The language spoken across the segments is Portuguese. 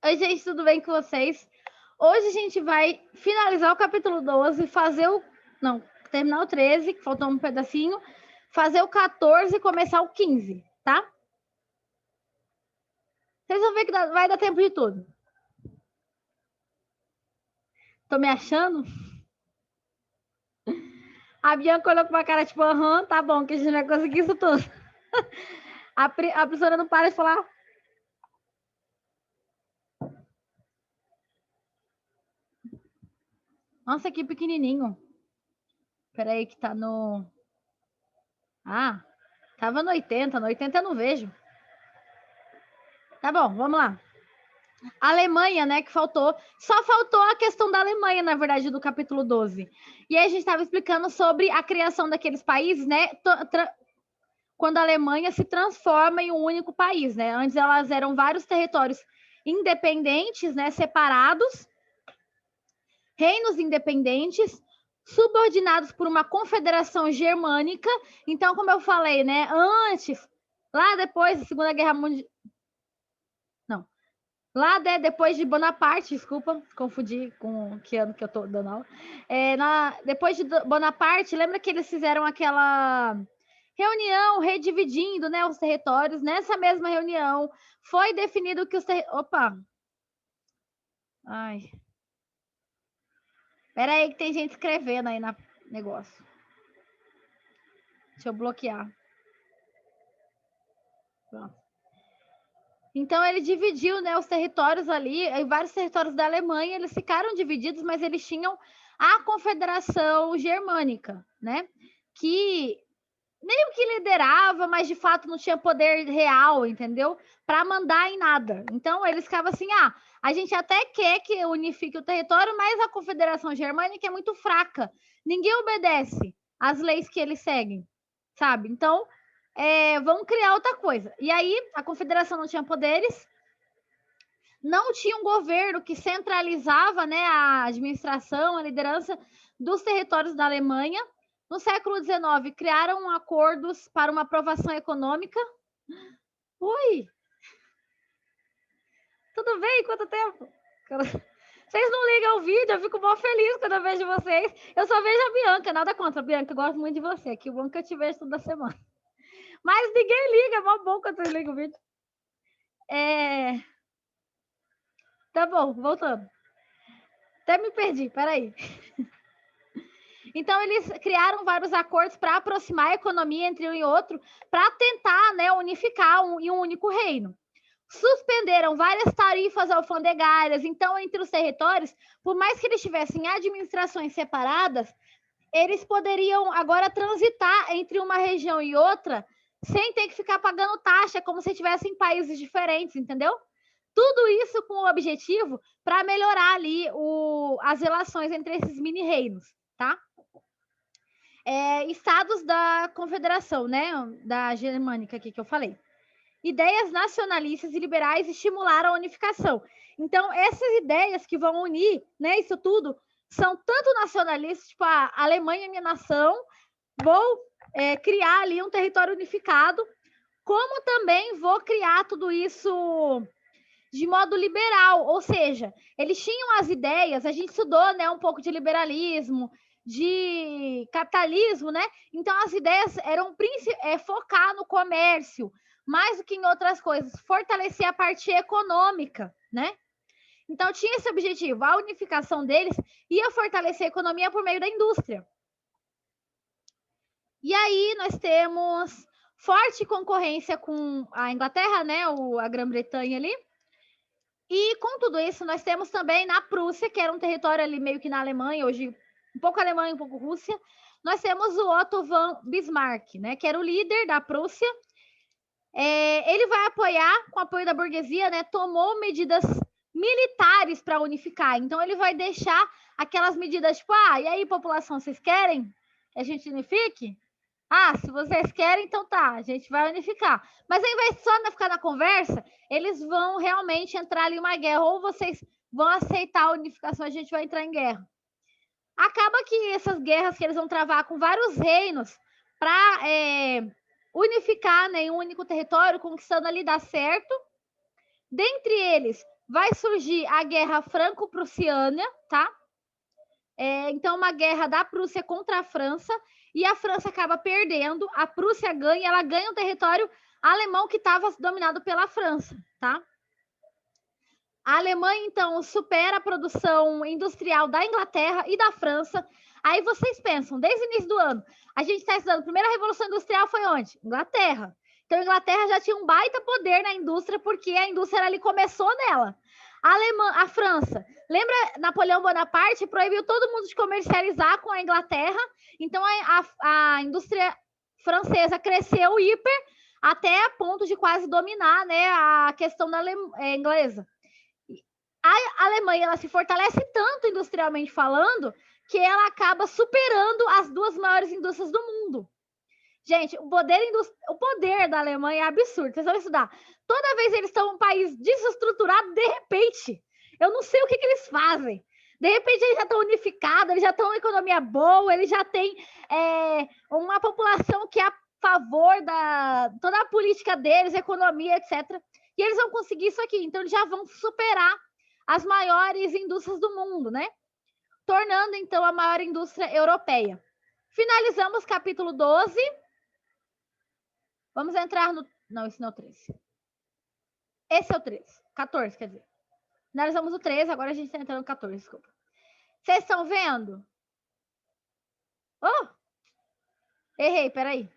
Oi, gente, tudo bem com vocês? Hoje a gente vai finalizar o capítulo 12, terminar o 13, que faltou um pedacinho, fazer o 14 e começar o 15, tá? Vocês vão ver que vai dar tempo de tudo. Tô me achando? A Bianca olhou com uma cara tipo, aham, tá bom, que a gente vai conseguir isso tudo. A professora não para de falar. Nossa, que pequenininho. Peraí que tá no... Ah, tava no 80. No 80 eu não vejo. Tá bom, vamos lá. A Alemanha, né, que faltou. Só faltou a questão da Alemanha, na verdade, do capítulo 12. E aí a gente estava explicando sobre a criação daqueles países, né, quando a Alemanha se transforma em um único país, né? Antes elas eram vários territórios independentes, né, separados, reinos independentes, subordinados por uma confederação germânica. Então, como eu falei, né, antes, lá depois da Segunda Guerra Mundial, lá depois de Bonaparte, desculpa, confundi com que ano que eu tô dando aula. Depois de Bonaparte, lembra que eles fizeram aquela reunião redividindo, né, os territórios? Nessa mesma reunião, foi definido que os territórios... Opa! Ai. Pera aí que tem gente escrevendo aí no negócio. Deixa eu bloquear. Pronto. Então, ele dividiu, né, os territórios ali, e vários territórios da Alemanha, eles ficaram divididos, mas eles tinham a Confederação Germânica, né, que meio que liderava, mas de fato não tinha poder real, entendeu? Para mandar em nada. Então, eles ficavam assim, a gente até quer que unifique o território, mas a Confederação Germânica é muito fraca. Ninguém obedece às leis que eles seguem, sabe? Então, vamos criar outra coisa. E aí, a confederação não tinha poderes, não tinha um governo que centralizava, né, a administração, a liderança dos territórios da Alemanha. No século XIX, criaram acordos para uma aprovação econômica. Oi! Tudo bem? Quanto tempo? Vocês não ligam o vídeo, eu fico mó feliz quando eu vejo vocês. Eu só vejo a Bianca, nada contra. Bianca, eu gosto muito de você. Que bom que eu te vejo toda semana. Mas ninguém liga, é mó bom quando vocês ligam o vídeo. Tá bom, voltando. Até me perdi, peraí. Então, eles criaram vários acordos para aproximar a economia entre um e outro, para tentar, né, unificar em um único reino. Suspenderam várias tarifas alfandegárias. Então, entre os territórios, por mais que eles tivessem administrações separadas, eles poderiam agora transitar entre uma região e outra sem ter que ficar pagando taxa, como se estivessem em países diferentes, entendeu? Tudo isso com o objetivo para melhorar ali as relações entre esses mini-reinos, tá? Estados da Confederação, né? Da Germânica aqui que eu falei. Ideias nacionalistas e liberais estimularam a unificação. Então, essas ideias que vão unir, né, isso tudo, são tanto nacionalistas, tipo, a Alemanha é minha nação, vou criar ali um território unificado, como também vou criar tudo isso de modo liberal, ou seja, eles tinham as ideias, a gente estudou, né, um pouco de liberalismo, de capitalismo, né? Então as ideias eram focar no comércio, mais do que em outras coisas, fortalecer a parte econômica, né? Então tinha esse objetivo, a unificação deles ia fortalecer a economia por meio da indústria. E aí nós temos forte concorrência com a Inglaterra, né? A Grã-Bretanha ali. E com tudo isso, nós temos também na Prússia, que era um território ali meio que na Alemanha, hoje um pouco Alemanha, um pouco Rússia, nós temos o Otto von Bismarck, né, que era o líder da Prússia. Ele vai apoiar, com o apoio da burguesia, né, tomou medidas militares para unificar. Então, ele vai deixar aquelas medidas tipo, e aí, população, vocês querem que a gente unifique? Se vocês querem, então tá, a gente vai unificar. Mas ao invés de só ficar na conversa, eles vão realmente entrar ali em uma guerra. Ou vocês vão aceitar a unificação, a gente vai entrar em guerra. Acaba que essas guerras que eles vão travar com vários reinos para unificar, né, em um único território, conquistando ali, dá certo. Dentre eles, vai surgir a Guerra Franco-Prussiana, tá? Então, uma guerra da Prússia contra a França, e a França acaba perdendo, a Prússia ganha, ela ganha um território alemão que estava dominado pela França, tá? A Alemanha, então, supera a produção industrial da Inglaterra e da França. Aí vocês pensam, desde o início do ano, a gente está estudando, a primeira revolução industrial foi onde? Inglaterra. Então, a Inglaterra já tinha um baita poder na indústria, porque a indústria ali começou nela. A França, lembra Napoleão Bonaparte proibiu todo mundo de comercializar com a Inglaterra, então a indústria francesa cresceu hiper até a ponto de quase dominar, né, a questão da inglesa. A Alemanha ela se fortalece tanto industrialmente falando que ela acaba superando as duas maiores indústrias do mundo. Gente, o poder da Alemanha é absurdo. Vocês vão estudar. Toda vez eles estão um país desestruturado, de repente, eu não sei o que eles fazem. De repente, eles já estão unificados, eles já estão com economia boa, eles já têm uma população que é a favor da toda a política deles, economia, etc. E eles vão conseguir isso aqui. Então, eles já vão superar as maiores indústrias do mundo, né? Tornando, então, a maior indústria europeia. Finalizamos capítulo 12. Vamos entrar no... Não, esse não é o 13. Esse é o 13. 14, quer dizer. Finalizamos o 13, agora a gente está entrando no 14, desculpa. Vocês estão vendo? Oh! Errei, peraí.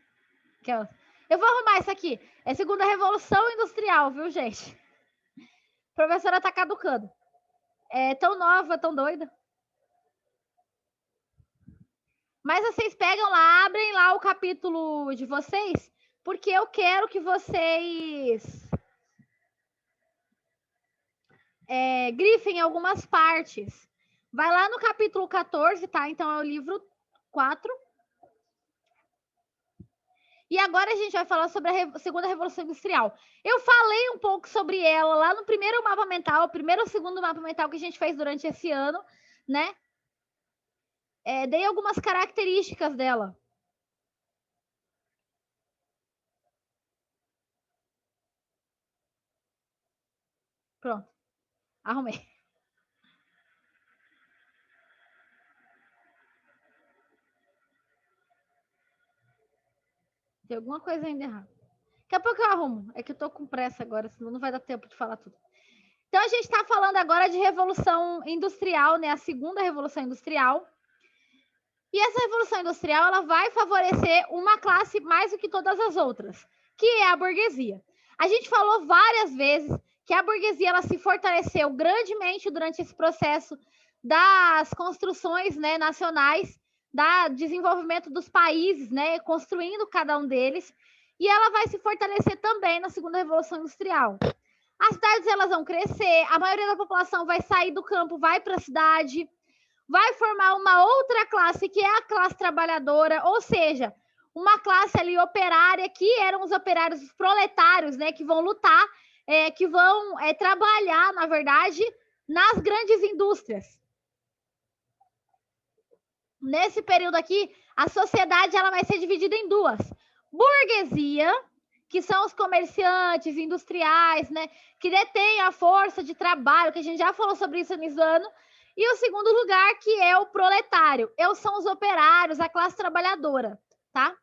Eu vou arrumar isso aqui. É segunda revolução industrial, viu, gente? A professora tá caducando. É tão nova, tão doida. Mas vocês pegam lá, abrem lá o capítulo de vocês, porque eu quero que vocês grifem algumas partes. Vai lá no capítulo 14, tá? Então é o livro 4. E agora a gente vai falar sobre a segunda revolução industrial. Eu falei um pouco sobre ela lá no primeiro mapa mental, primeiro ou segundo mapa mental que a gente fez durante esse ano, né? Dei algumas características dela. Pronto. Arrumei. Tem alguma coisa ainda errada. Daqui a pouco eu arrumo. É que eu tô com pressa agora, senão não vai dar tempo de falar tudo. Então, a gente está falando agora de revolução industrial, né? A segunda revolução industrial. E essa revolução industrial, ela vai favorecer uma classe mais do que todas as outras, que é a burguesia. A gente falou várias vezes que a burguesia, ela se fortaleceu grandemente durante esse processo das construções, né, nacionais, do desenvolvimento dos países, né, construindo cada um deles, e ela vai se fortalecer também na segunda revolução industrial. As cidades elas vão crescer, a maioria da população vai sair do campo, vai para a cidade, vai formar uma outra classe, que é a classe trabalhadora, ou seja, uma classe ali operária, que eram os operários os proletários, né, que vão lutar, que vão trabalhar, na verdade, nas grandes indústrias. Nesse período aqui, a sociedade ela vai ser dividida em duas. Burguesia, que são os comerciantes, industriais, né, que detêm a força de trabalho, que a gente já falou sobre isso nesse ano, e o segundo lugar, que é o proletário. São os operários, a classe trabalhadora, tá?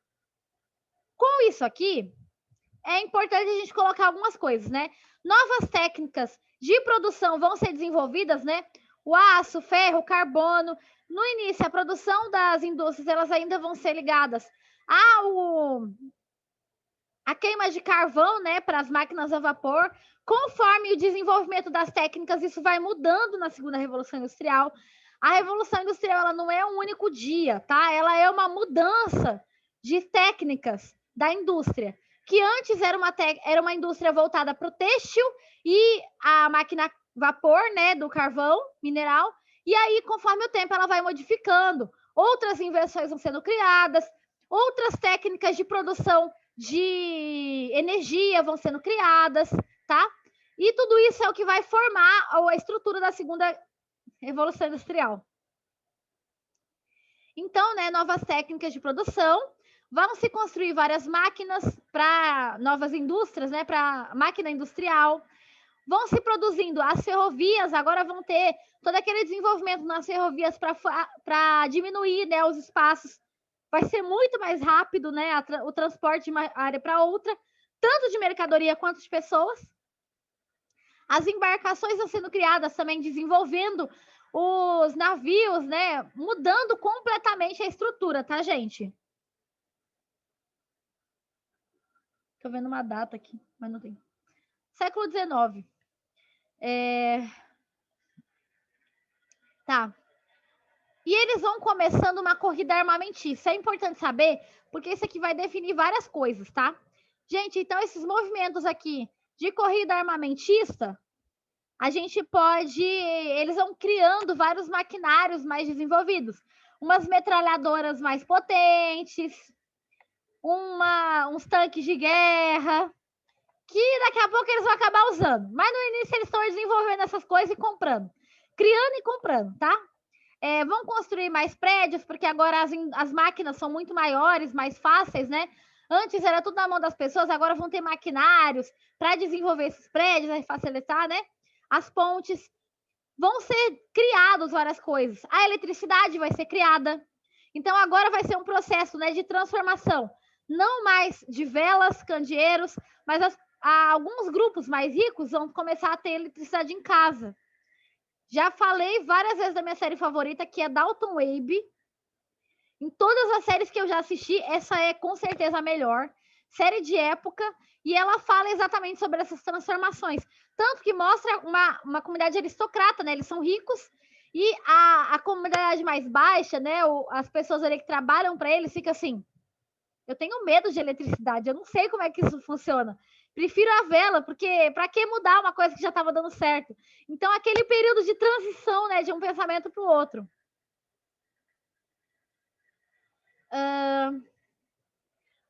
Com isso aqui, é importante a gente colocar algumas coisas, né? Novas técnicas de produção vão ser desenvolvidas, né? O aço, ferro, carbono. No início, a produção das indústrias, elas ainda vão ser ligadas a queima de carvão, né, para as máquinas a vapor. Conforme o desenvolvimento das técnicas, isso vai mudando na segunda revolução industrial. A revolução industrial ela não é um único dia, tá? Ela é uma mudança de técnicas da indústria, que antes era uma indústria voltada para o têxtil e a máquina vapor, né, do carvão mineral. E aí, conforme o tempo, ela vai modificando. Outras invenções vão sendo criadas, outras técnicas de produção de energia vão sendo criadas, tá? E tudo isso é o que vai formar a estrutura da segunda revolução industrial. Então, né, novas técnicas de produção, vão se construir várias máquinas para novas indústrias, né, para máquina industrial. Vão se produzindo as ferrovias, agora vão ter todo aquele desenvolvimento nas ferrovias para diminuir, né, os espaços. Vai ser muito mais rápido, né, o transporte de uma área para outra, tanto de mercadoria quanto de pessoas. As embarcações estão sendo criadas também, desenvolvendo os navios, né, mudando completamente a estrutura, tá, gente? Tô vendo uma data aqui, mas não tem. Século XIX. Tá. E eles vão começando uma corrida armamentista. É importante saber, porque isso aqui vai definir várias coisas, tá? Gente, então esses movimentos aqui de corrida armamentista, a gente pode... Eles vão criando vários maquinários mais desenvolvidos. Umas metralhadoras mais potentes, uns tanques de guerra, que daqui a pouco eles vão acabar usando. Mas no início eles estão desenvolvendo essas coisas e comprando. Criando e comprando, tá? Vão construir mais prédios, porque agora as máquinas são muito maiores, mais fáceis, né? Antes era tudo na mão das pessoas, agora vão ter maquinários para desenvolver esses prédios, vai facilitar, né? As pontes. Vão ser criadas várias coisas. A eletricidade vai ser criada. Então, agora vai ser um processo, né, de transformação. Não mais de velas, candeeiros, mas alguns grupos mais ricos vão começar a ter eletricidade em casa. Já falei várias vezes da minha série favorita, que é Dalton Webb. Em todas as séries que eu já assisti, essa é com certeza a melhor. Série de época, e ela fala exatamente sobre essas transformações. Tanto que mostra uma comunidade aristocrata, né? Eles são ricos, e a comunidade mais baixa, né? As pessoas ali que trabalham para eles, fica assim, eu tenho medo de eletricidade, eu não sei como é que isso funciona. Prefiro a vela, porque para que mudar uma coisa que já estava dando certo? Então, aquele período de transição, né, de um pensamento para o outro.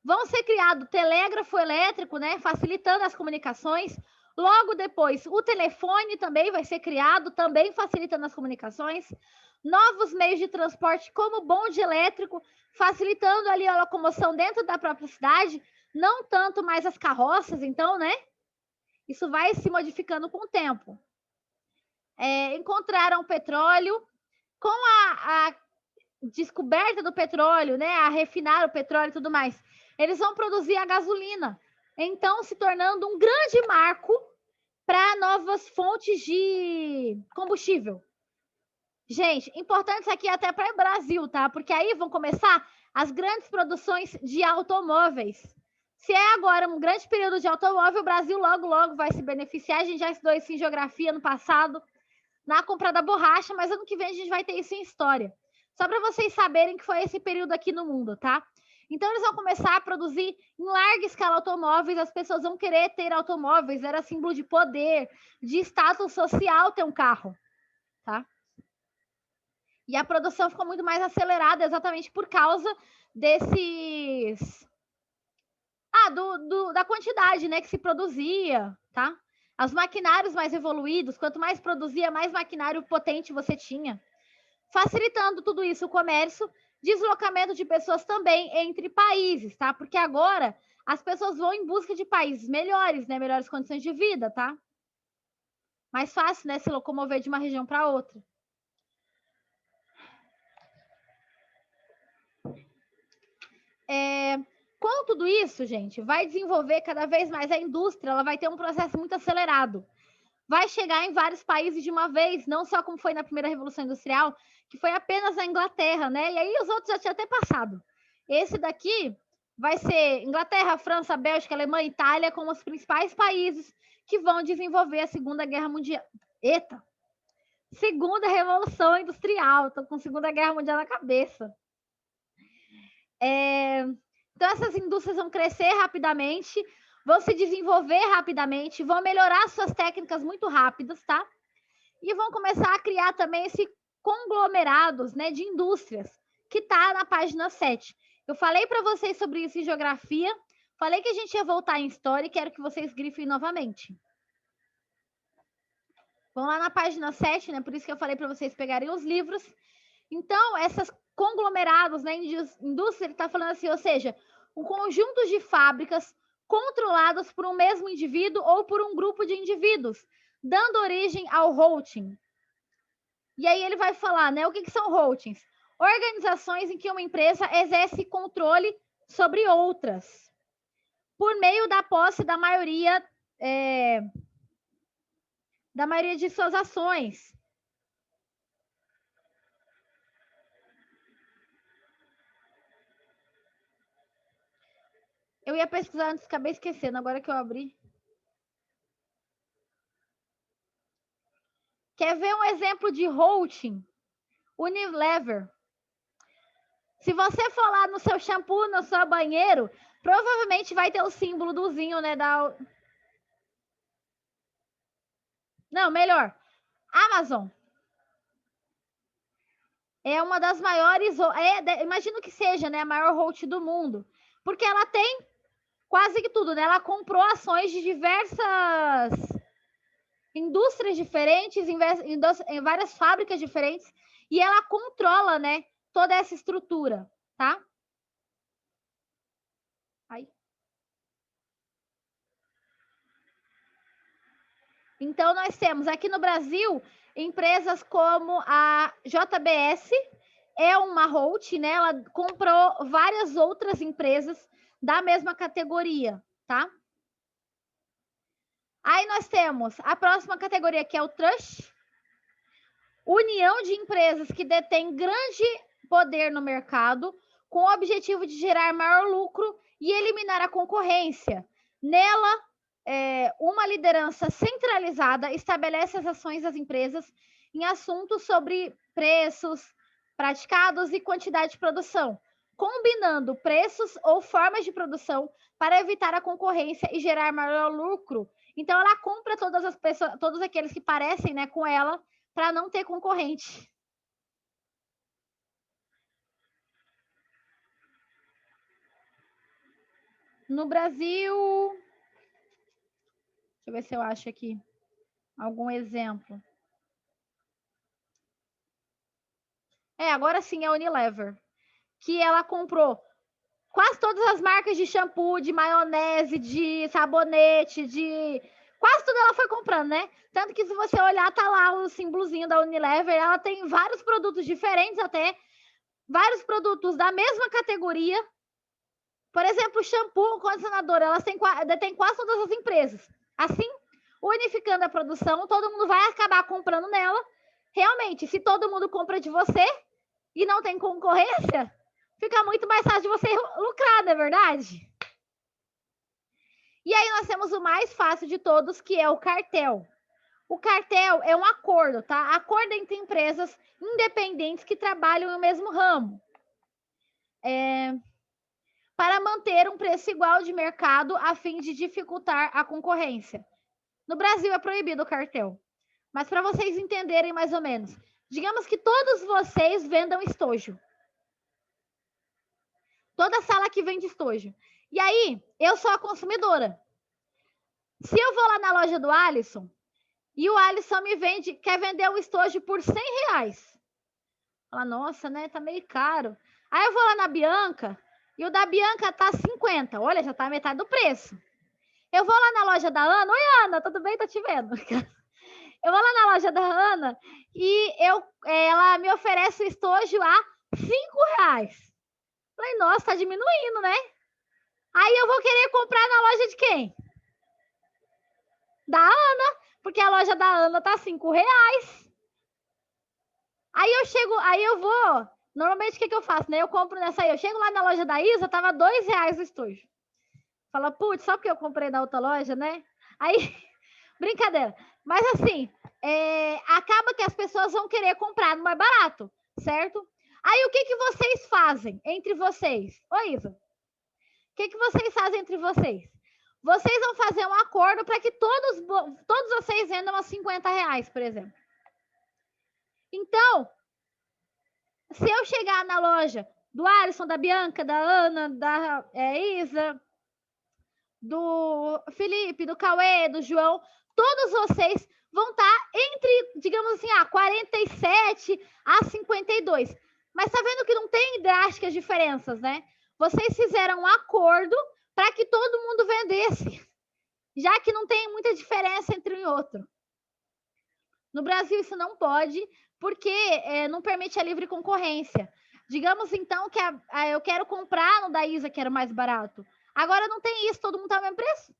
Vão ser criado telégrafo elétrico, né, facilitando as comunicações. Logo depois, o telefone também vai ser criado, também facilitando as comunicações. Novos meios de transporte, como o bonde elétrico, facilitando ali a locomoção dentro da própria cidade, não tanto mais as carroças, então, né? Isso vai se modificando com o tempo. Encontraram petróleo. Com a descoberta do petróleo, né? A refinar o petróleo e tudo mais, eles vão produzir a gasolina. Então, se tornando um grande marco para novas fontes de combustível. Gente, importante isso aqui até para o Brasil, tá? Porque aí vão começar as grandes produções de automóveis. Se é agora um grande período de automóvel, o Brasil logo, logo vai se beneficiar. A gente já estudou isso em geografia no passado, na compra da borracha, mas ano que vem a gente vai ter isso em história. Só para vocês saberem que foi esse período aqui no mundo, tá? Então, eles vão começar a produzir em larga escala automóveis, as pessoas vão querer ter automóveis, era símbolo de poder, de status social ter um carro, tá? E a produção ficou muito mais acelerada exatamente por causa desses... da quantidade, né, que se produzia, tá? Os maquinários mais evoluídos, quanto mais produzia, mais maquinário potente você tinha. Facilitando tudo isso, o comércio, deslocamento de pessoas também entre países, tá? Porque agora as pessoas vão em busca de países melhores, né? Melhores condições de vida, tá? Mais fácil, né? Se locomover de uma região para outra. Com tudo isso, gente, vai desenvolver cada vez mais a indústria, ela vai ter um processo muito acelerado. Vai chegar em vários países de uma vez, não só como foi na primeira Revolução Industrial, que foi apenas na Inglaterra, né? E aí os outros já tinham até passado. Esse daqui vai ser Inglaterra, França, Bélgica, Alemanha, Itália, como os principais países que vão desenvolver a Segunda Guerra Mundial. Eita! Segunda Revolução Industrial, estou com Segunda Guerra Mundial na cabeça. Então, essas indústrias vão crescer rapidamente, vão se desenvolver rapidamente, vão melhorar suas técnicas muito rápidas, tá? E vão começar a criar também esse conglomerados, né, de indústrias, que tá na página 7. Eu falei para vocês sobre isso em geografia, falei que a gente ia voltar em história e quero que vocês grifem novamente. Vão lá na página 7, né? Por isso que eu falei para vocês pegarem os livros. Então, essas conglomerados, né, indústria, ele está falando assim, ou seja, um conjunto de fábricas controladas por um mesmo indivíduo ou por um grupo de indivíduos, dando origem ao holding. E aí ele vai falar, né? O que são holdings? Organizações em que uma empresa exerce controle sobre outras, por meio da posse da maioria de suas ações. Eu ia pesquisar antes, acabei esquecendo, agora que eu abri. Quer ver um exemplo de holding? Unilever. Se você for lá no seu shampoo, no seu banheiro, provavelmente vai ter o símbolo dozinho, né? Não, melhor. Amazon. É uma das maiores, imagino que seja, né, a maior holding do mundo, porque ela tem quase que tudo, né? Ela comprou ações de diversas indústrias diferentes, em várias fábricas diferentes, e ela controla, né, toda essa estrutura, tá? Aí. Então, nós temos aqui no Brasil empresas como a JBS, é uma holding, né? Ela comprou várias outras empresas da mesma categoria, tá? Aí nós temos a próxima categoria, que é o trust, união de empresas que detêm grande poder no mercado, com o objetivo de gerar maior lucro e eliminar a concorrência. Nela, uma liderança centralizada estabelece as ações das empresas em assuntos sobre preços praticados e quantidade de produção, combinando preços ou formas de produção para evitar a concorrência e gerar maior lucro. Então, ela compra todas as pessoas, todos aqueles que parecem, né, com ela, para não ter concorrente. No Brasil, deixa eu ver se eu acho aqui algum exemplo. Agora sim é a Unilever, que ela comprou quase todas as marcas de shampoo, de maionese, de sabonete, de quase tudo ela foi comprando, né? Tanto que se você olhar, tá lá o símbolozinho da Unilever, ela tem vários produtos diferentes até, vários produtos da mesma categoria. Por exemplo, shampoo, condicionador, elas detêm quase todas as empresas. Assim, unificando a produção, todo mundo vai acabar comprando nela. Realmente, se todo mundo compra de você e não tem concorrência, fica muito mais fácil de você lucrar, não é verdade? E aí nós temos o mais fácil de todos, que é o cartel. O cartel é um acordo, tá? Acordo entre empresas independentes que trabalham no mesmo ramo. Para manter um preço igual de mercado a fim de dificultar a concorrência. No Brasil é proibido o cartel. Mas para vocês entenderem mais ou menos, digamos que todos vocês vendam estojo. Toda sala que vende estojo. E aí, eu sou a consumidora. Se eu vou lá na loja do Alisson e o Alisson quer vender o estojo por R$100. Fala, nossa, né? Tá meio caro. Aí eu vou lá na Bianca e o da Bianca tá 50. Olha, já tá a metade do preço. Eu vou lá na loja da Ana. Oi, Ana, tudo bem? Tô te vendo. Eu vou lá na loja da Ana e ela me oferece o estojo a R$5. Falei, nossa, tá diminuindo, né? Aí eu vou querer comprar na loja de quem? Da Ana, porque a loja da Ana tá R$5. Aí eu vou. Normalmente o que eu faço, né? Eu compro nessa aí. Eu chego lá na loja da Isa, tava R$2 o estojo. Fala, putz, só porque eu comprei na outra loja, né? Aí, brincadeira. Mas assim, acaba que as pessoas vão querer comprar no mais barato, certo? Aí o que vocês fazem entre vocês? Oi, Isa. O que vocês fazem entre vocês? Vocês vão fazer um acordo para que todos vocês vendam a R$50, por exemplo. Então, se eu chegar na loja do Alisson, da Bianca, da Ana, da Isa, do Felipe, do Cauê, do João, todos vocês vão estar entre, digamos assim, 47 a 52. Mas tá vendo que não tem drásticas diferenças, né? Vocês fizeram um acordo para que todo mundo vendesse, já que não tem muita diferença entre um e outro. No Brasil, isso não pode, porque não permite a livre concorrência. Digamos, então, que eu quero comprar no da Isa, que era mais barato. Agora não tem isso, todo mundo está no mesmo preço.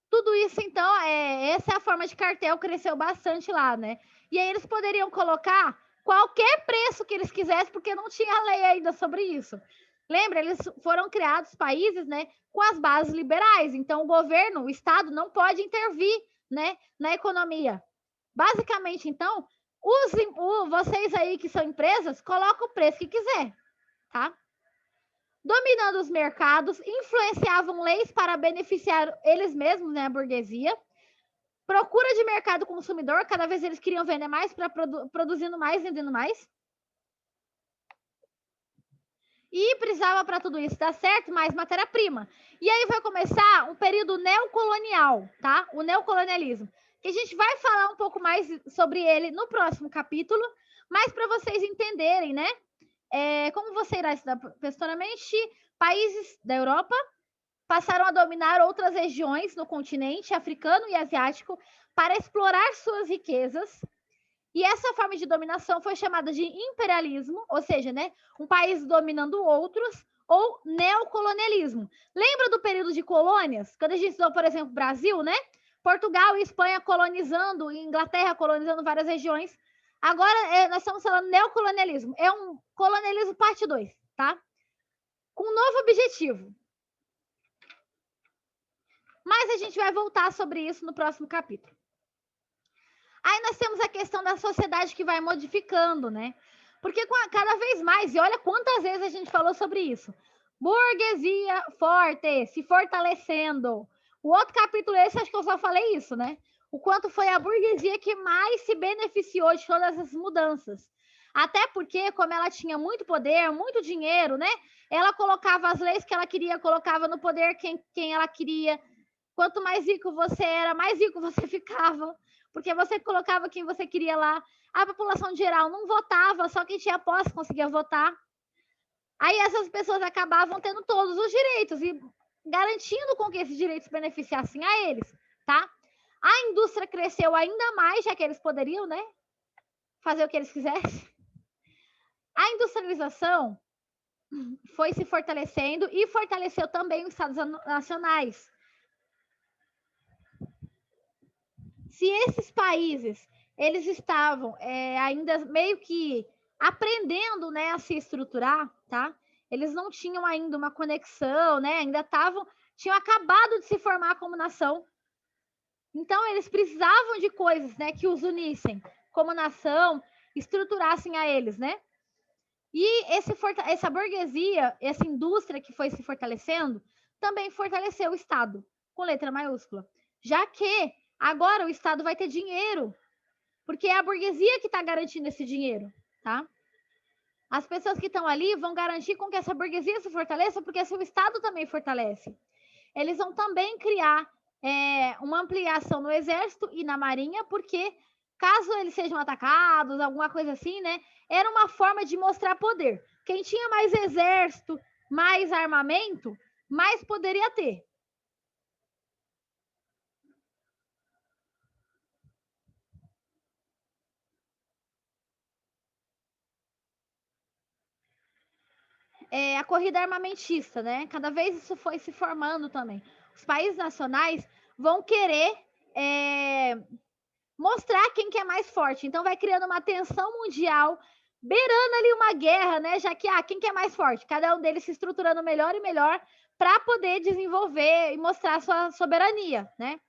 Tudo isso, então, essa é a forma de cartel, cresceu bastante lá, né? E aí eles poderiam colocar qualquer preço que eles quisessem, porque não tinha lei ainda sobre isso. Lembra, eles foram criados países, né, com as bases liberais. Então, o governo, o Estado, não pode intervir, né, na economia. Basicamente, então, vocês aí que são empresas, colocam o preço que quiser, tá? Dominando os mercados, influenciavam leis para beneficiar eles mesmos, né, a burguesia. Procura de mercado consumidor, cada vez eles queriam vender mais para produzindo mais, vendendo mais. E precisava para tudo isso dar certo mais matéria-prima. E aí vai começar um período neocolonial, tá? O neocolonialismo. Que a gente vai falar um pouco mais sobre ele no próximo capítulo, mas para vocês entenderem, né? Como você irá estudar posteriormente, países da Europa passaram a dominar outras regiões no continente africano e asiático para explorar suas riquezas. E essa forma de dominação foi chamada de imperialismo, ou seja, né, um país dominando outros, ou neocolonialismo. Lembra do período de colônias? Quando a gente estudou, por exemplo, Brasil, né? Portugal e Espanha colonizando, e Inglaterra colonizando várias regiões. Agora nós estamos falando neocolonialismo. É um colonialismo parte 2, tá? Com um novo objetivo. Mas a gente vai voltar sobre isso no próximo capítulo. Aí nós temos a questão da sociedade que vai modificando, né? Porque cada vez mais, e olha quantas vezes a gente falou sobre isso. Burguesia forte, se fortalecendo. O outro capítulo esse, acho que eu só falei isso, né? O quanto foi a burguesia que mais se beneficiou de todas essas mudanças. Até porque, como ela tinha muito poder, muito dinheiro, né? Ela colocava as leis que ela queria, colocava no poder quem ela queria. Quanto mais rico você era, mais rico você ficava, porque você colocava quem você queria lá. A população geral não votava, só quem tinha posse conseguia votar. Aí essas pessoas acabavam tendo todos os direitos e garantindo com que esses direitos beneficiassem a eles, tá? A indústria cresceu ainda mais, já que eles poderiam, né, fazer o que eles quisessem. A industrialização foi se fortalecendo e fortaleceu também os estados nacionais. Se esses países eles estavam ainda meio que aprendendo, né, a se estruturar, tá? Eles não tinham ainda uma conexão, né? Tinham acabado de se formar como nação. Então eles precisavam de coisas, né, que os unissem como nação, estruturassem a eles, né? E essa burguesia, essa indústria que foi se fortalecendo, também fortaleceu o Estado, com letra maiúscula. Já que agora o Estado vai ter dinheiro, porque é a burguesia que está garantindo esse dinheiro, tá? As pessoas que estão ali vão garantir com que essa burguesia se fortaleça, porque assim o Estado também fortalece. Eles vão também criar uma ampliação no Exército e na Marinha, porque caso eles sejam atacados, alguma coisa assim, né? Era uma forma de mostrar poder. Quem tinha mais exército, mais armamento, mais poderia ter. A corrida armamentista, né? Cada vez isso foi se formando também. Os países nacionais vão querer mostrar quem que é mais forte. Então vai criando uma tensão mundial, beirando ali uma guerra, né? Já que quem que é mais forte? Cada um deles se estruturando melhor e melhor para poder desenvolver e mostrar sua soberania, né?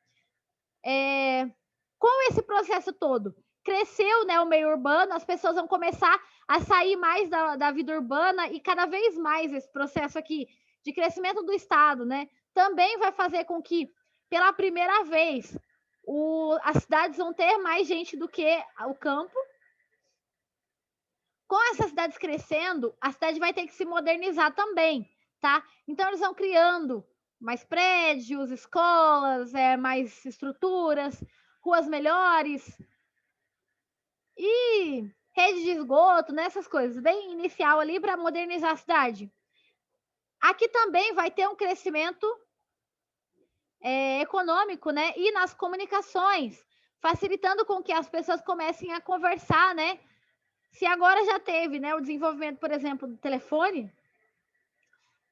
Com esse processo todo, cresceu, né, o meio urbano, as pessoas vão começar a sair mais da vida urbana e cada vez mais esse processo aqui de crescimento do Estado, né, também vai fazer com que, pela primeira vez, as cidades vão ter mais gente do que o campo. Com essas cidades crescendo, a cidade vai ter que se modernizar também, tá? Então, eles vão criando mais prédios, escolas, mais estruturas, ruas melhores e rede de esgoto, nessas coisas, bem inicial ali para modernizar a cidade. Aqui também vai ter um crescimento econômico, né? E nas comunicações, facilitando com que as pessoas comecem a conversar, né? Se agora já teve, né, o desenvolvimento, por exemplo, do telefone,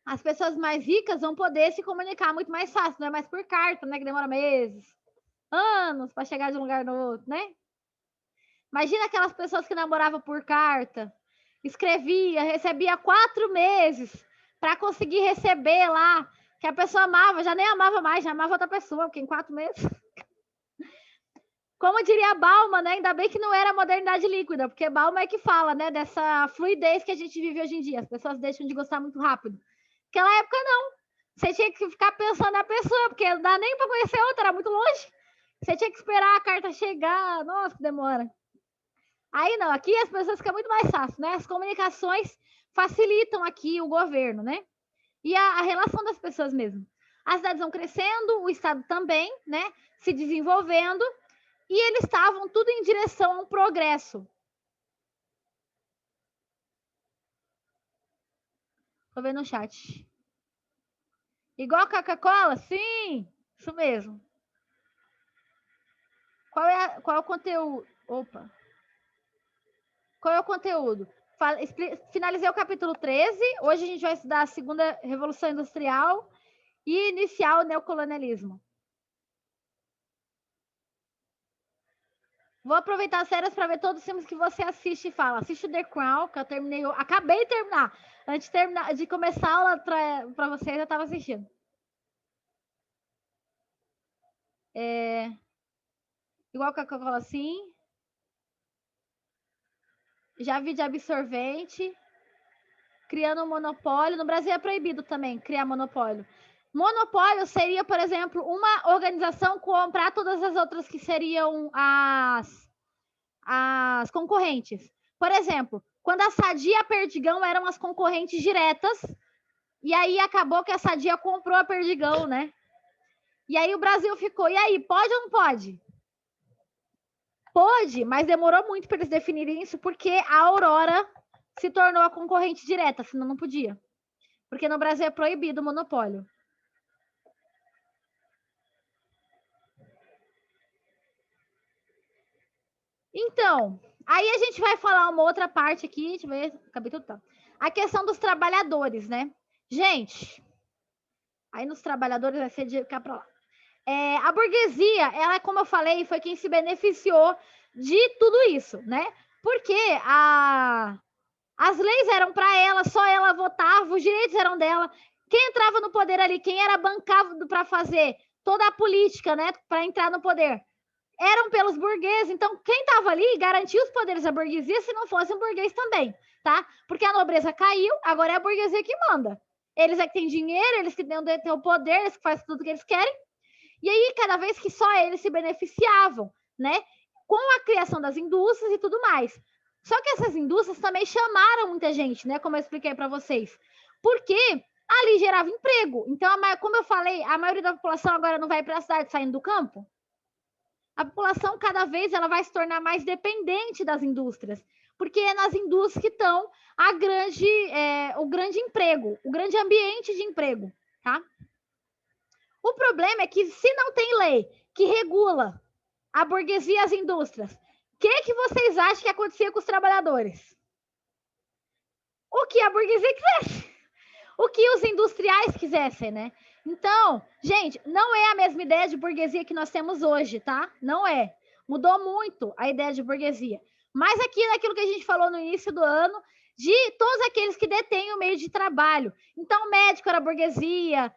as pessoas mais ricas vão poder se comunicar muito mais fácil, não é mais por carta, né? Que demora meses, anos para chegar de um lugar no outro, né? Imagina aquelas pessoas que namoravam por carta, escrevia, recebia 4 meses para conseguir receber lá, que a pessoa amava, já nem amava mais, já amava outra pessoa, porque em 4 meses. Como diria Bauman, né? Ainda bem que não era modernidade líquida, porque Bauman é que fala, né, dessa fluidez que a gente vive hoje em dia. As pessoas deixam de gostar muito rápido. Naquela época, não. Você tinha que ficar pensando na pessoa, porque não dá nem para conhecer outra, era muito longe. Você tinha que esperar a carta chegar. Nossa, que demora. Aí não, aqui as pessoas ficam muito mais fácil, né? As comunicações facilitam aqui o governo, né? E a relação das pessoas mesmo. As cidades vão crescendo, o Estado também, né? Se desenvolvendo. E eles estavam tudo em direção a um progresso. Tô vendo no chat. Igual a Coca-Cola? Sim, isso mesmo. Qual é o conteúdo? Opa. Qual é o conteúdo? Finalizei o capítulo 13. Hoje a gente vai estudar a segunda Revolução Industrial e iniciar o neocolonialismo. Vou aproveitar as férias para ver todos os filmes que você assiste e fala. Assiste The Crown, que eu terminei. Acabei de terminar. Antes de começar a aula para vocês, eu estava assistindo. Igual Coca-Cola, sim. Já vi de absorvente. Criando um monopólio. No Brasil é proibido também criar monopólio. Monopólio seria, por exemplo, uma organização comprar todas as outras que seriam as concorrentes. Por exemplo, quando a Sadia e a Perdigão eram as concorrentes diretas, e aí acabou que a Sadia comprou a Perdigão, né? E aí o Brasil ficou, e aí, pode ou não pode? Pode, mas demorou muito para eles definirem isso, porque a Aurora se tornou a concorrente direta, senão não podia. Porque no Brasil é proibido o monopólio. Então, aí a gente vai falar uma outra parte aqui, deixa eu ver, acabei tudo, tá. A questão dos trabalhadores, né? Gente, aí nos trabalhadores vai ser de cá para lá. A burguesia, ela, como eu falei, foi quem se beneficiou de tudo isso, né? Porque as leis eram para ela, só ela votava, os direitos eram dela. Quem entrava no poder ali, quem era bancado para fazer toda a política, né, para entrar no poder, eram pelos burgueses. Então, quem estava ali garantia os poderes da burguesia se não fosse um burguês também, tá? Porque a nobreza caiu, agora é a burguesia que manda. Eles é que têm dinheiro, eles que têm o poder, eles que fazem tudo que eles querem. E aí, cada vez que só eles se beneficiavam, né? Com a criação das indústrias e tudo mais. Só que essas indústrias também chamaram muita gente, né? Como eu expliquei para vocês. Porque ali gerava emprego. Então, como eu falei, a maioria da população agora não vai para a cidade saindo do campo. A população, cada vez, ela vai se tornar mais dependente das indústrias. Porque é nas indústrias que estão o grande emprego, o grande ambiente de emprego, tá? O problema é que se não tem lei que regula a burguesia e as indústrias, o que vocês acham que acontecia com os trabalhadores? O que a burguesia quisesse. O que os industriais quisessem, né? Então, gente, não é a mesma ideia de burguesia que nós temos hoje, tá? Não é. Mudou muito a ideia de burguesia. Mas aquilo que a gente falou no início do ano, de todos aqueles que detêm o meio de trabalho. Então, o médico era burguesia,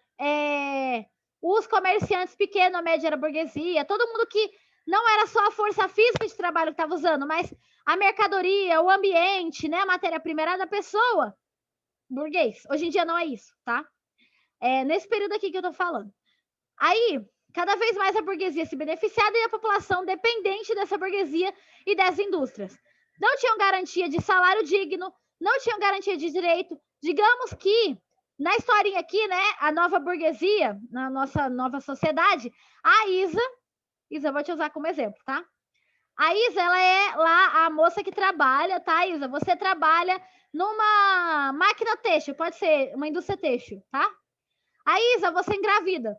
os comerciantes pequenos, a média era burguesia, todo mundo que não era só a força física de trabalho que estava usando, mas a mercadoria, o ambiente, né, a matéria-prima era da pessoa, burguês. Hoje em dia não é isso, tá? Nesse período aqui que eu tô falando. Aí, cada vez mais a burguesia se beneficiada e a população dependente dessa burguesia e das indústrias. Não tinham garantia de salário digno, não tinham garantia de direito. Digamos que na historinha aqui, né, a nova burguesia, na nossa nova sociedade, a Isa, vou te usar como exemplo, tá? A Isa, ela é lá a moça que trabalha, tá, Isa? Você trabalha numa máquina têxtil, pode ser uma indústria têxtil, tá? A Isa, você engravida.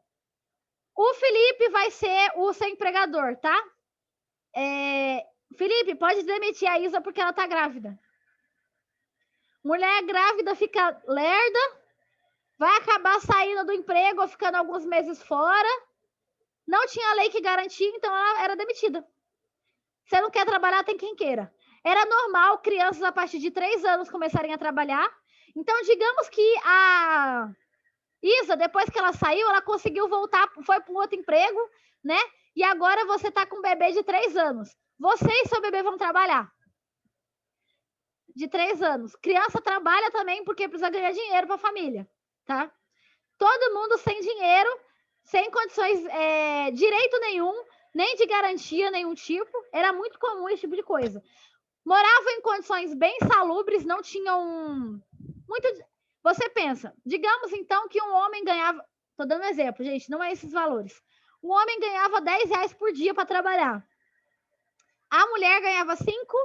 O Felipe vai ser o seu empregador, tá? Felipe, pode demitir a Isa porque ela tá grávida. Mulher grávida fica lerda, vai acabar saindo do emprego ou ficando alguns meses fora. Não tinha lei que garantia, então ela era demitida. Você não quer trabalhar, tem quem queira. Era normal crianças a partir de 3 anos começarem a trabalhar. Então, digamos que a Isa, depois que ela saiu, ela conseguiu voltar, foi para um outro emprego, né? E agora você está com um bebê de 3 anos. Você e seu bebê vão trabalhar. De 3 anos. Criança trabalha também porque precisa ganhar dinheiro para a família, tá? Todo mundo sem dinheiro, sem condições, direito nenhum, nem de garantia nenhum tipo. Era muito comum esse tipo de coisa. Moravam em condições bem salubres, não tinham muito. Você pensa, digamos então que um homem ganhava. Estou dando um exemplo, gente, não é esses valores. Um homem ganhava R$10 por dia para trabalhar. A mulher ganhava 5,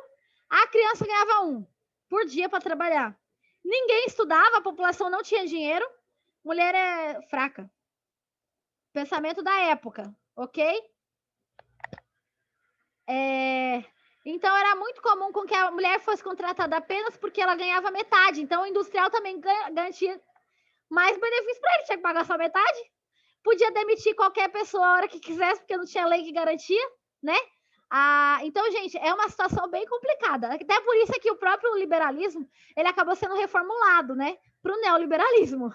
a criança ganhava 1 por dia para trabalhar. Ninguém estudava, a população não tinha dinheiro. Mulher é fraca. Pensamento da época, ok? Então, era muito comum com que a mulher fosse contratada apenas porque ela ganhava metade. Então, o industrial também garantia mais benefícios para ele. Tinha que pagar só metade. Podia demitir qualquer pessoa a hora que quisesse, porque não tinha lei que garantia, né? Então, gente, é uma situação bem complicada. Até por isso é que o próprio liberalismo, ele acabou sendo reformulado, né? Para o neoliberalismo.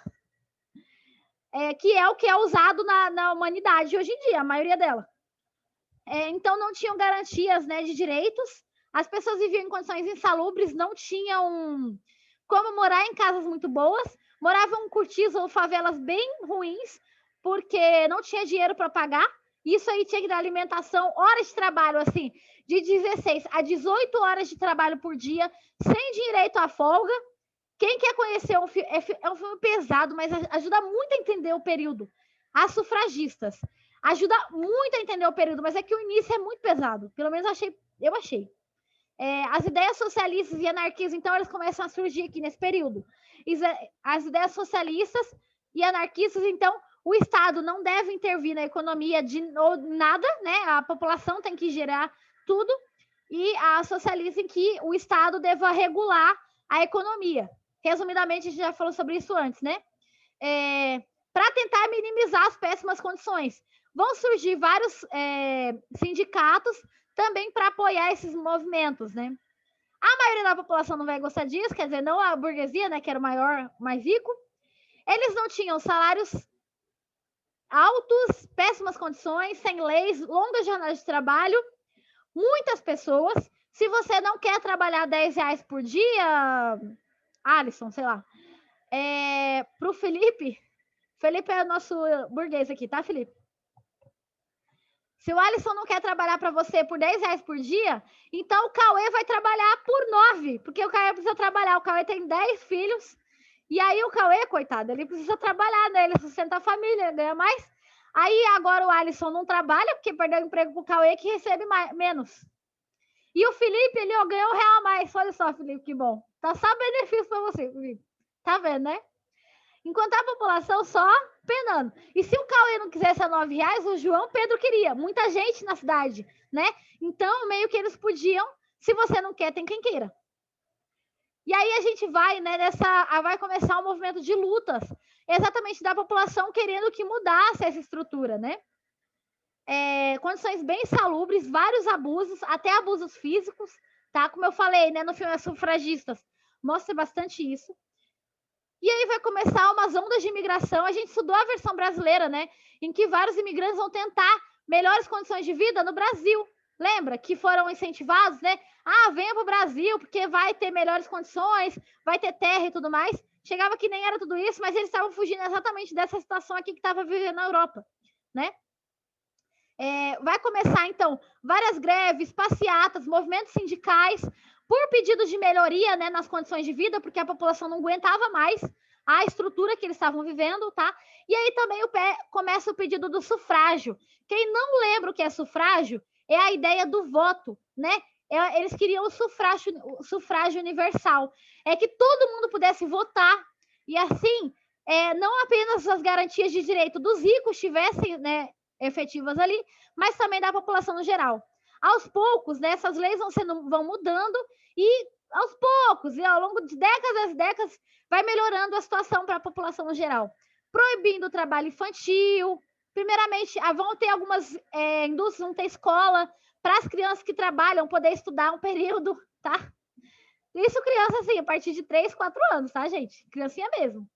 Que é o que é usado na humanidade hoje em dia, a maioria dela. Então, não tinham garantias, né, de direitos. As pessoas viviam em condições insalubres, não tinham como morar em casas muito boas. Moravam em cortiços ou favelas bem ruins, porque não tinha dinheiro para pagar. Isso aí tinha que dar alimentação, horas de trabalho, assim, de 16 a 18 horas de trabalho por dia, sem direito à folga. Quem quer conhecer um filme, é um filme pesado, mas ajuda muito a entender o período. As Sufragistas. Ajuda muito a entender o período, mas é que o início é muito pesado. Pelo menos eu achei. As ideias socialistas e anarquistas, então, elas começam a surgir aqui nesse período. As ideias socialistas e anarquistas, então, o Estado não deve intervir na economia de nada, né? A população tem que gerar tudo. E a socialista em que o Estado deva regular a economia. Resumidamente, a gente já falou sobre isso antes, né? Para tentar minimizar as péssimas condições. Vão surgir vários sindicatos também para apoiar esses movimentos, né? A maioria da população não vai gostar disso, quer dizer, não a burguesia, né, que era o maior, mais rico. Eles não tinham salários altos, péssimas condições, sem leis, longas jornadas de trabalho, muitas pessoas. Se você não quer trabalhar R$10 por dia, Alisson, sei lá, pro Felipe é o nosso burguês aqui, tá, Felipe? Se o Alisson não quer trabalhar para você por R$10 por dia, então o Cauê vai trabalhar por 9, porque o Cauê precisa trabalhar. O Cauê tem 10 filhos, e aí o Cauê, coitado, ele precisa trabalhar, né? Ele sustenta a família, ele ganha mais. Aí agora o Alisson não trabalha, porque perdeu o emprego pro Cauê, que recebe menos. E o Felipe, ele ganhou R$1 a mais. Olha só, Felipe, que bom. Tá só benefício para você, Felipe. Tá vendo, né? Enquanto a população só penando. E se o Cauê não quisesse a R$9, o João Pedro queria. Muita gente na cidade, né? Então, meio que eles podiam. Se você não quer, tem quem queira. E aí a gente vai, né, vai começar um movimento de lutas, exatamente da população querendo que mudasse essa estrutura, né? Condições bem insalubres, vários abusos, até abusos físicos, tá? Como eu falei, né, no filme As Sufragistas, mostra bastante isso. E aí vai começar umas ondas de imigração. A gente estudou a versão brasileira, né? Em que vários imigrantes vão tentar melhores condições de vida no Brasil. Lembra que foram incentivados, né? Venha para o Brasil, porque vai ter melhores condições, vai ter terra e tudo mais. Chegava que nem era tudo isso, mas eles estavam fugindo exatamente dessa situação aqui que estava vivendo na Europa, né? Vai começar, então, várias greves, passeatas, movimentos sindicais, por pedido de melhoria, né, nas condições de vida, porque a população não aguentava mais a estrutura que eles estavam vivendo, tá? E aí também começa o pedido do sufrágio. Quem não lembra o que é sufrágio, é a ideia do voto, né? Eles queriam o sufrágio universal. É que todo mundo pudesse votar, e assim, não apenas as garantias de direito dos ricos tivessem, né, efetivas ali, mas também da população no geral. Aos poucos, né, essas leis vão mudando e aos poucos, e ao longo de décadas, vai melhorando a situação para a população no geral. Proibindo o trabalho infantil. Primeiramente, vão ter algumas indústrias, vão ter escola para as crianças que trabalham poder estudar um período, tá? Isso criança, assim, a partir de 3, 4 anos, tá, gente? Criancinha mesmo.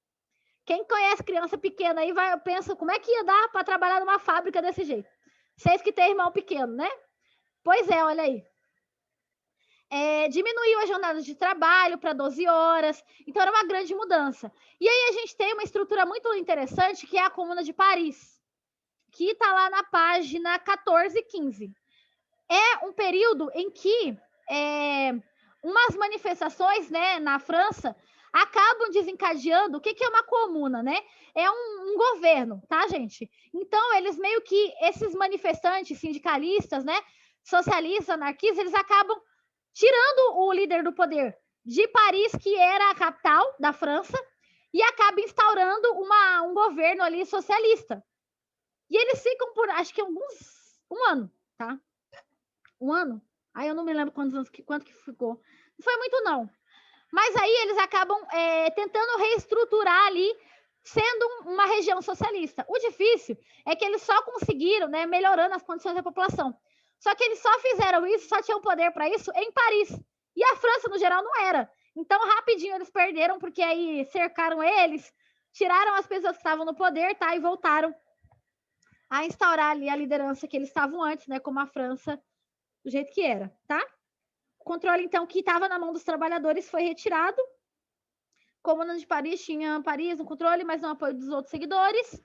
Quem conhece criança pequena aí pensa como é que ia dar para trabalhar numa fábrica desse jeito. Vocês que têm irmão pequeno, né? Pois é, olha aí. Diminuiu as jornadas de trabalho para 12 horas, então era uma grande mudança. E aí a gente tem uma estrutura muito interessante, que é a Comuna de Paris, que está lá na página 14 e 15. É um período em que umas manifestações, né, na França acabam desencadeando. O que é uma comuna, né? É um governo, tá, gente? Então, eles meio que, esses manifestantes sindicalistas, né, socialistas, anarquistas, eles acabam tirando o líder do poder de Paris, que era a capital da França, e acaba instaurando um governo ali socialista. E eles ficam por, acho que um ano, tá? Um ano? Aí eu não me lembro quanto que ficou. Não foi muito, não. Mas aí eles acabam tentando reestruturar ali, sendo uma região socialista. O difícil é que eles só conseguiram, né, melhorando as condições da população. Só que eles só fizeram isso, só tinham poder para isso em Paris. E a França, no geral, não era. Então, rapidinho, eles perderam, porque aí cercaram eles, tiraram as pessoas que estavam no poder, tá? E voltaram a instaurar ali a liderança que eles estavam antes, né? Como a França, do jeito que era, tá? O controle, então, que estava na mão dos trabalhadores foi retirado. Comuna de Paris tinha Paris no controle, mas não apoio dos outros seguidores.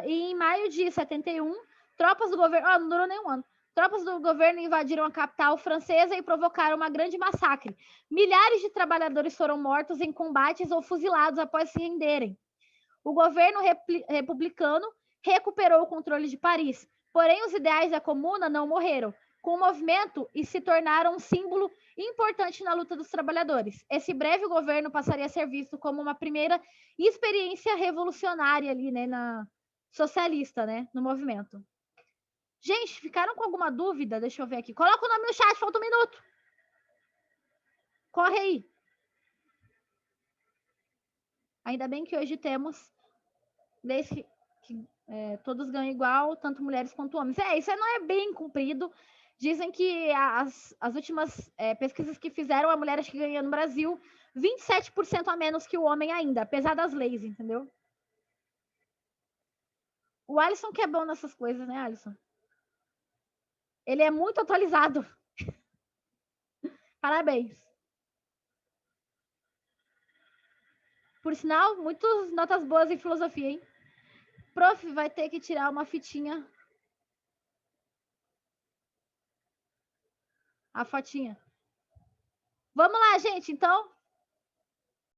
E em maio de 71, tropas do governo... não durou nem um ano. Tropas do governo invadiram a capital francesa e provocaram uma grande massacre. Milhares de trabalhadores foram mortos em combates ou fuzilados após se renderem. O governo republicano recuperou o controle de Paris, porém os ideais da comuna não morreram com o movimento e se tornaram um símbolo importante na luta dos trabalhadores. Esse breve governo passaria a ser visto como uma primeira experiência revolucionária ali, né, socialista, né, no movimento. Gente, ficaram com alguma dúvida? Deixa eu ver aqui. Coloca o nome no chat, falta um minuto. Corre aí. Ainda bem que hoje temos leis que todos ganham igual, tanto mulheres quanto homens. Isso não é bem cumprido. Dizem que as últimas pesquisas que fizeram, a mulher acho que ganha no Brasil 27% a menos que o homem ainda, apesar das leis, entendeu? O Alisson que é bom nessas coisas, né, Alisson? Ele é muito atualizado. Parabéns. Por sinal, muitas notas boas em filosofia, hein? Prof, vai ter que tirar uma fitinha. A fotinha. Vamos lá, gente, então.